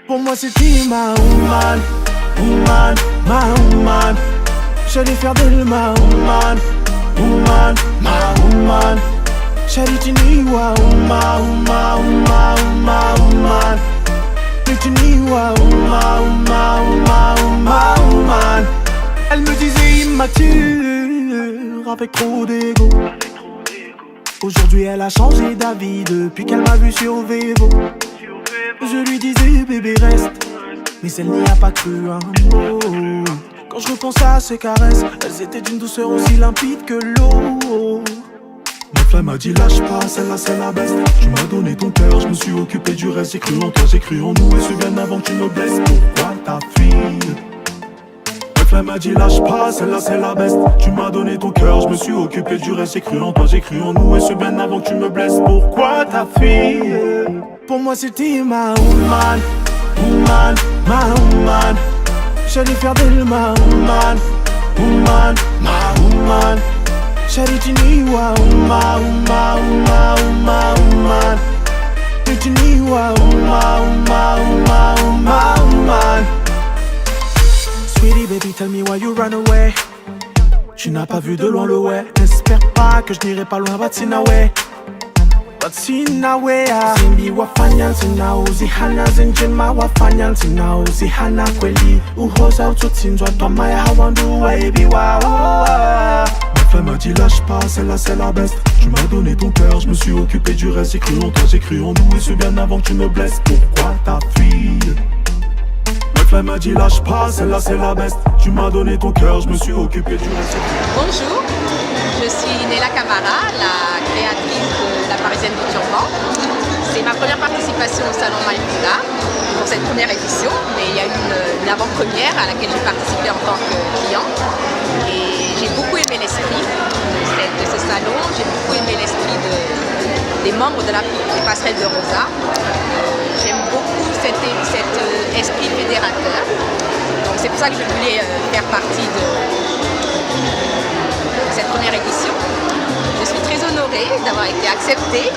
Pour moi c'était ma woman, woman, ma woman. J'allais faire d'elle ma woman, woman, ma woman. J'allais tenir wa woman, woman, woman, woman, woman. Je tenir wa woman, woman, woman, woman, woman. Elle me disait immature, avec trop d'ego. Aujourd'hui elle a changé d'avis depuis qu'elle m'a vu sur Vevo. Je lui disais bébé reste, mais elle n'y a pas cru un mot. Quand je repense à ses caresses, elles étaient d'une douceur aussi limpide que l'eau. Ma femme m'a dit lâche pas, celle-là c'est la best. Tu m'as donné ton cœur, je me suis occupé du reste. J'ai cru en toi, j'ai cru en nous, et ce bien avant que tu me blesses. Pourquoi ta fille? Ma femme m'a dit lâche pas, celle-là c'est la best. Tu m'as donné ton cœur, je me suis occupé du reste. J'ai cru en toi, j'ai cru en nous, et ce bien avant que tu me blesses. Pourquoi ta fille? Pour moi c'était ma woman, woman, ma woman. J'allais faire d'elle ma woman, woman, ma woman. J'allais tenir wa woman, woman, woman, woman, woman. J'allais tenir wa woman, woman, woman, woman, woman. Sweetie baby, tell me why you run away. Tu n'as pas vu de loin le way. N'espère pas que je n'irai pas loin, but in a way. But sina wea Zimbi wafanya zina uzihana Zinjima wafanya zina uzihana kweli Uhoza ututsinzwa Twamaya hawandu waibi wao. Ma femme m'a dit lâche pas, celle-là c'est la best. Tu m'as donné ton cœur, je me suis occupé du reste. J'ai cru en toi, j'ai cru en nous, et ce bien avant que tu me blesses. Pourquoi ta fille? Ma femme m'a dit lâche pas, celle-là c'est la best. Tu m'as donné ton cœur, je me suis occupé du reste. Bonjour, je suis Nella Camara, la créatrice de La Parisienne du Turban. C'est ma première participation au salon Maïfoula pour cette première édition, mais il y a eu une avant-première à laquelle j'ai participé en tant que cliente. Et j'ai beaucoup aimé l'esprit de ce salon, j'ai beaucoup aimé l'esprit des membres des passerelles de Rosa. J'aime beaucoup cet esprit fédérateur. Donc c'est pour ça que je voulais faire partie de cette première édition. Je suis très honorée d'avoir été acceptée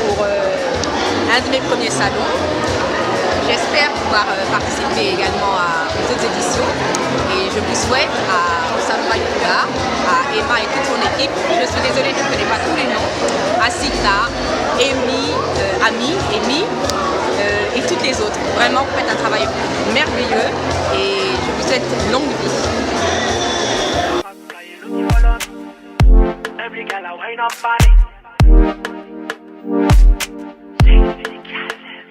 pour un de mes premiers salons. J'espère pouvoir participer également aux autres éditions et je vous souhaite au salon Maïfoula, à Emma et toute son équipe. Je suis désolée, je ne connais pas tous les noms. À Sita, Ami, et toutes les autres. Vraiment, vous faites un travail merveilleux et je vous souhaite une longue vie.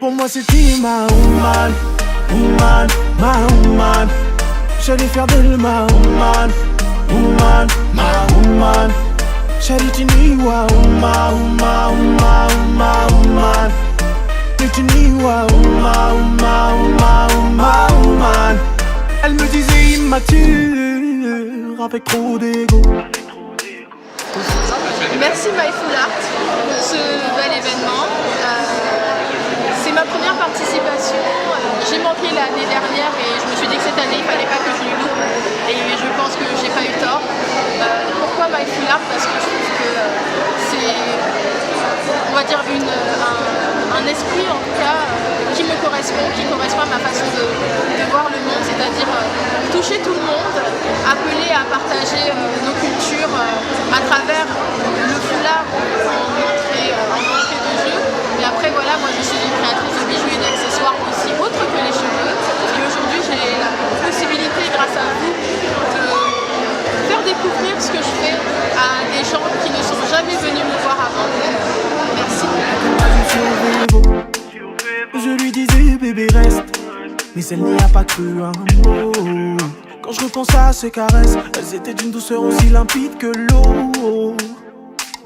Pour moi c'était ma woman, woman, ma woman. J'allais faire d'elle ma woman, woman, ma woman. J'allais tenir wa woman, woman, woman, woman, woman. J'allais tenir wa woman, woman, woman, woman, woman. Elle me disait immature, avec trop d'ego. Merci Maïfoula pour ce bel événement. C'est ma première participation. J'ai manqué l'année dernière et je me suis dit que cette année il ne fallait pas que je lui loupe. Et je pense que j'ai pas eu tort. Pourquoi Maïfoula? Parce que je trouve que c'est, on va dire, un esprit en tout cas qui me correspond, qui correspond à ma façon de voir le monde, c'est-à-dire toucher tout le monde, appeler à partager nos cultures à travers le foulard en entrée de jeu. Mais après voilà, moi je suis une créatrice de bijoux et d'accessoires aussi autres que les cheveux. Et aujourd'hui j'ai la possibilité grâce à vous de faire découvrir ce que je fais à des gens qui ne sont jamais venus me voir avant. Merci. Je lui disais bébé reste, mais elle n'y a pas cru un mot. Quand je repense à ses caresses, elles étaient d'une douceur aussi limpide que l'eau.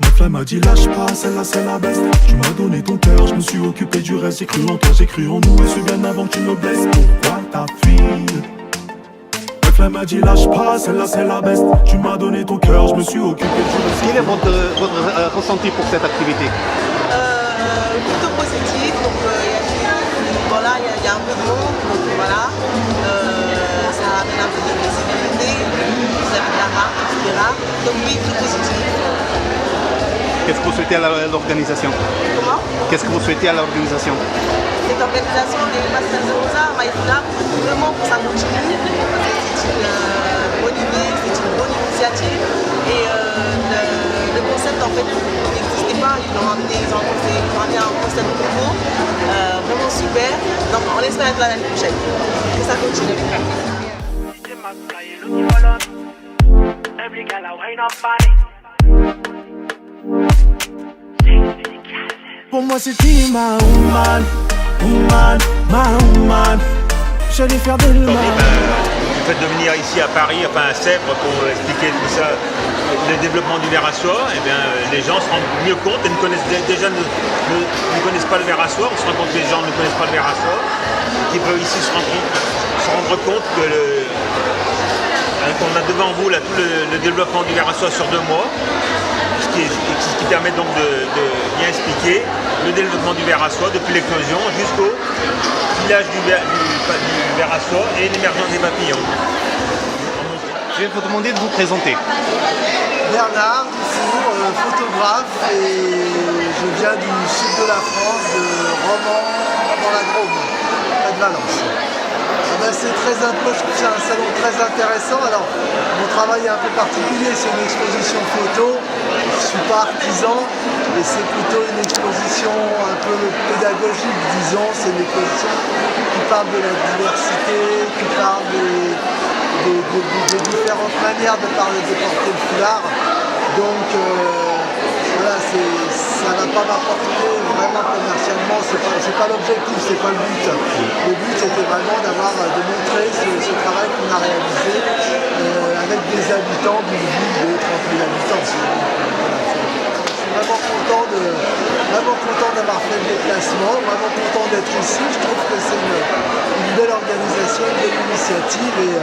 Ma femme m'a dit lâche pas, celle-là c'est la best. Tu m'as donné ton cœur, je me suis occupé du reste. J'ai cru en toi, j'ai cru en nous, et ce bien avant que tu me blesses. Pourquoi ta fille? Ma femme m'a dit lâche pas, celle-là c'est la best. Tu m'as donné ton cœur, je me suis occupé du reste. Quel est votre ressenti pour cette activité? Plutôt positif, donc voilà, il y a un peu de monde, donc voilà, ça amène un peu de visibilité, vous avez la marque, etc. Donc oui, tout Qu'est-ce que vous souhaitez à l'organisation? Comment? Qu'est-ce que vous souhaitez à l'organisation? Cette organisation des Masters de Rosa à Maïfoula, vraiment pour ça continue, parce que c'est une bonne idée, c'est une bonne initiative. Et le concept en fait n'existait pas, ils ont amené un concept nouveau, vraiment super. Donc on espère être là l'année prochaine, que ça continue. Pour moi c'était ma woman, woman, ma woman. J'allais faire d'elle ma Le fait de venir ici à Paris, enfin à Sèvres, pour expliquer tout ça, le développement du verre à soie, eh bien, les gens se rendent mieux compte et déjà ne connaissent pas le verre à soie. On se rend compte que les gens ne connaissent pas le verre à soie, qui peuvent ici se rendre compte que qu'on a devant vous là, tout le développement du verre à soie sur 2 mois, ce qui permet donc de bien expliquer le développement du verre à soie depuis l'éclosion jusqu'au village du verre à soie et l'émergence des papillons. Je vais vous demander de vous présenter. Bernard Dufour, photographe, et je viens du sud de la France, de Romans dans la Drôme, près de Valence. C'est très, je trouve que c'est un salon très intéressant. Alors, mon travail est un peu particulier, c'est une exposition photo. Je ne suis pas artisan, et c'est plutôt une exposition un peu pédagogique, disons. C'est une exposition qui parle de la diversité, qui parle des différentes manières de porter le foulard. Donc, voilà, ça ne va pas m'apporter vraiment commercialement, c'est pas l'objectif, c'est pas le but. Le but c'était vraiment de montrer ce travail qu'on a réalisé avec des habitants d'une ville de 30 000 habitants. Voilà, je suis vraiment content d'avoir fait le déplacement, vraiment content d'être ici. Je trouve que c'est une belle organisation, une belle initiative et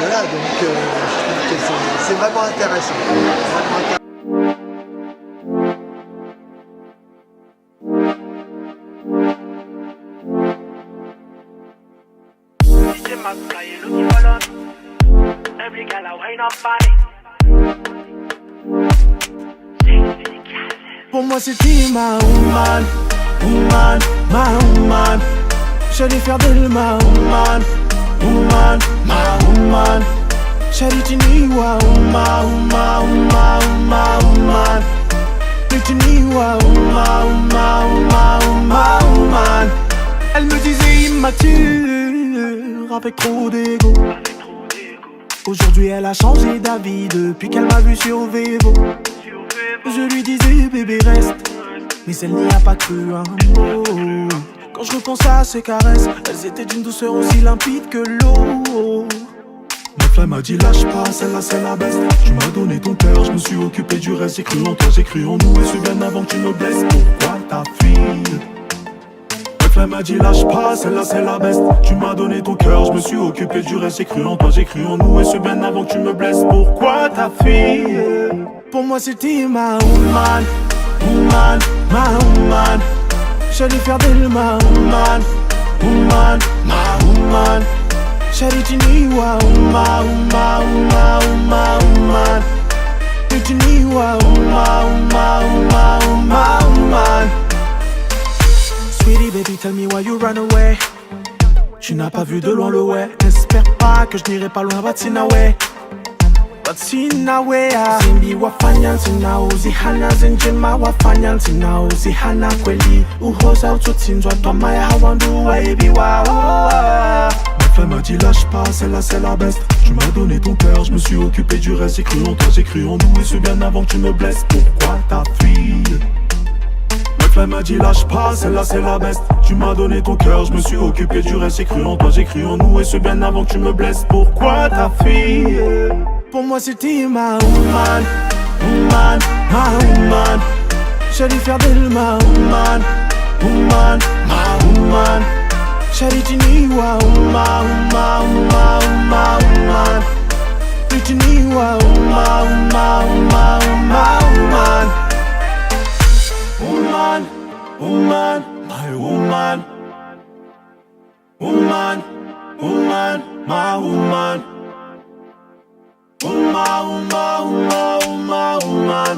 voilà, donc je trouve que c'est vraiment intéressant. Pour moi c'était ma woman, woman, ma woman. J'allais faire d'elle ma woman, woman, ma woman. Charitiniwa, uma, uma, uma, uma, woman. Charitiniwa, uma, uma, uma, uma, woman. Elle me disait immature, avec trop d'ego. Aujourd'hui elle a changé d'avis depuis qu'elle m'a vu sur Vevo. Je lui disais bébé reste, mais elle n'y a pas cru un mot. Quand je repense à ses caresses, elles étaient d'une douceur aussi limpide que l'eau. Ma femme m'a dit lâche pas, celle-là c'est la best. Tu m'as donné ton cœur, je me suis occupé du reste. J'ai cru en toi, j'ai cru en nous, et ce bien avant que tu me blesses. Pourquoi ta fille? Ma femme m'a dit lâche pas, celle-là c'est la best. Tu m'as donné ton cœur, je me suis occupé du reste. J'ai cru en toi, j'ai cru en nous, et ce bien avant que tu me blesses. Pourquoi ta fille? Pour moi c'était ma woman, woman, ma woman. J'allais faire d'elle ma woman, woman, ma woman. Charitiniwa, uma, uma, uma, uma, woman. Charitiniwa, uma, uma, uma, uma, woman. Sweetie baby, tell me why you run away. Tu n'as pas vu de loin le way. N'espère pas que je n'irai pas loin, but in a way. But sina wea Zimbi wafanya ntina uzihana zinjima wafanya ntina uzihana kweli Uhoza ututsinzwa twamaya hawandu waibi wa Ma femme m'a dit lâche pas, celle-là c'est la best. Tu m'as donné ton cœur, je me suis occupé du reste. J'ai cru en toi, j'ai cru en nous, et ce bien avant que tu me blesses. Pourquoi ta fille? Ma femme m'a dit lâche pas, celle-là c'est la best. Tu m'as donné ton cœur, je me suis occupé du reste. J'ai cru en toi, j'ai cru en nous, et ce bien avant que tu me blesses. Pourquoi ta fille? Pour moi c'était ma woman, woman, ma woman. J'allais faire d'elle ma woman, woman, ma woman. Charitiniwa, uma, uma, uma, uma, woman. Charitiniwa, uma, uma, uma, uma, woman. Woman, woman, my woman. Woman, woman, my woman. Uma, uma, uma, uma, woman.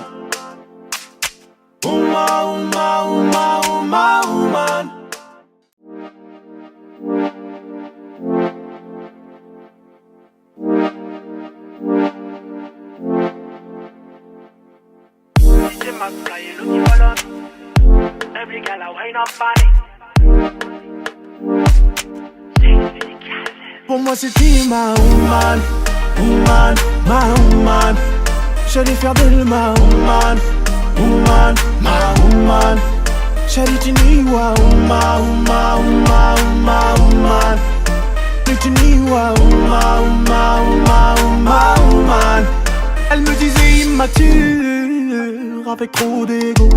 Pour moi c'était ma woman, woman, ma woman. J'allais faire d'elle ma woman, woman, ma woman. Charitiniwa, uma, uma, uma, uma, woman. Litiniwa, uma, uma, uma, uma, woman. Elle me disait immature, avec trop d'ego.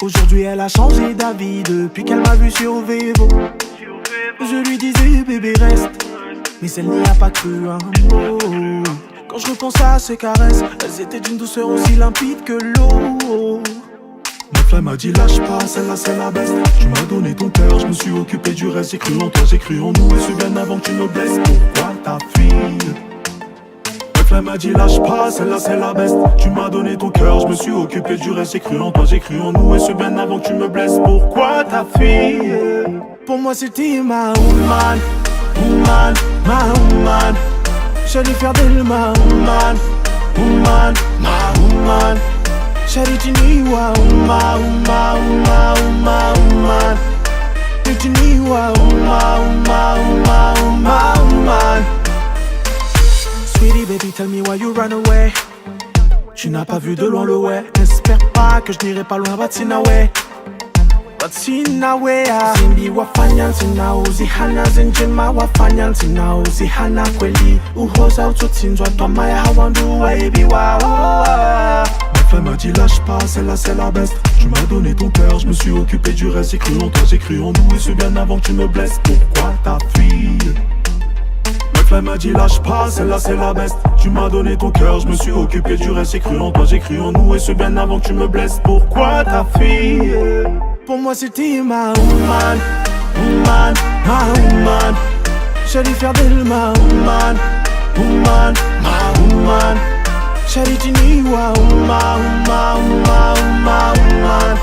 Aujourd'hui elle a changé d'avis depuis qu'elle m'a vu sur Vevo. Je lui disais bébé reste, mais elle n'y a pas cru un mot. Quand je repense à ses caresses, elles étaient d'une douceur aussi limpide que l'eau. Ma femme m'a dit lâche pas, celle-là c'est la best. Tu m'as donné ton cœur, je me suis occupé du reste. J'ai cru en toi, j'ai cru en nous, et ce bien avant que tu me blesses. Pourquoi ta fille? Ma femme m'a dit lâche pas, celle-là c'est la best. Tu m'as donné ton cœur, je me suis occupé du reste. J'ai cru en toi, j'ai cru en nous, et ce bien avant que tu me blesses. Pourquoi ta fille? Pour moi c'était ma woman, woman, ma woman. J'allais faire d'elle ma woman, woman, ma woman. Charitiniwa, uma, uma, uma, uma, woman. Litiniwa, uma, uma, uma, uma, woman. Sweetie baby, tell me why you run away. Tu n'as pas vu de loin le way. N'espère pas que je n'irai pas loin, Batsinawe. Batsinawe, Zimbi wafanya ntina uzihana zinjima wafanya ntina uzihana kweli. Uhoza ututsinzwa twamaya hawandu waibi wao. Ma femme m'a dit lâche pas, celle-là c'est la best. Tu m'as donné ton cœur, je me suis occupé du reste. J'ai cru en toi, j'ai cru en nous, et ce bien avant que tu me blesses. Pourquoi ta fille? Ma femme m'a dit lâche pas, celle-là c'est la best. Tu m'as donné ton cœur, je me suis occupé du reste. J'ai cru en toi, j'ai cru en nous, et ce bien avant que tu me blesses. Pourquoi ta fille? Pour moi c'était ma woman, woman, ma woman. J'allais faire d'elle ma woman, woman, ma woman. Charitiniwa, uma, uma, uma, uma, woman.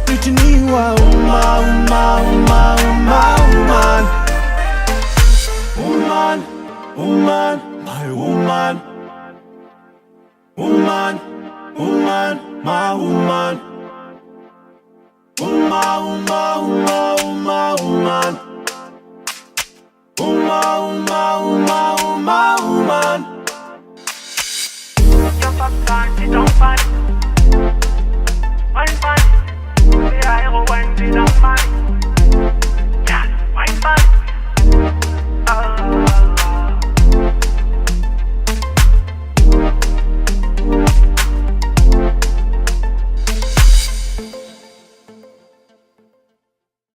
Litiniwa, uma, uma, uma, uma, woman. Woman, woman, my woman. Woman, woman, my woman. Uma, uma, uma.